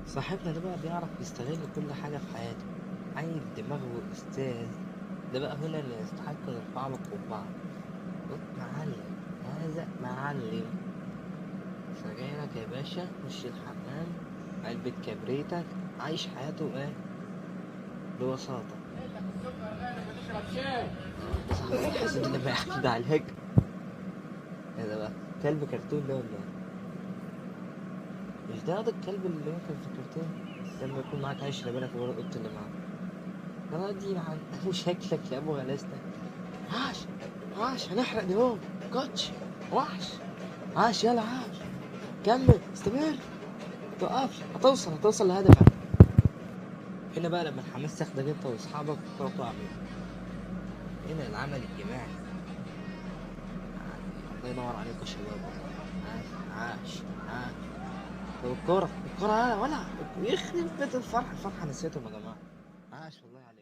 صاحبنا ده بقى بيعرف يستغل كل حاجة في حياته، عيل دماغه أستاذ. ده بقى هنا اللي يستحق نرفع له قبعة. بص معلم، هذا معلم. سجايرك يا باشا، خش الحمام، علبة كبريتك، عايش حياته ايه ببساطة. صاحبي تحس ان لما يحكي ده عليك. ايه ده بقى؟ كلب كرتون ده ولا ايه؟ مش ده هذا الكلب اللي هو كان في الكرتون لما يكون معاك عيش لبنك ورا القط اللي معاك؟ ده دي عن ابو شكلك يا ابو غلاستك. عاش، عاش هنحرق اليوم. كوتش، وحش، عاش يلا عاش. كمل استمر، متوقفش، هتوصل لهدفك. هنا بقى لما الحماس ياخدك انت واصحابك تقعدوا تعملوا هنا العمل الجماعي. الله ينور عليكم يا شباب والله. عاش، عاش. طب الكورة ولا يخرب بيت الفرحة، الفرحة نسيتهم يا جماعة. عاش والله عليك.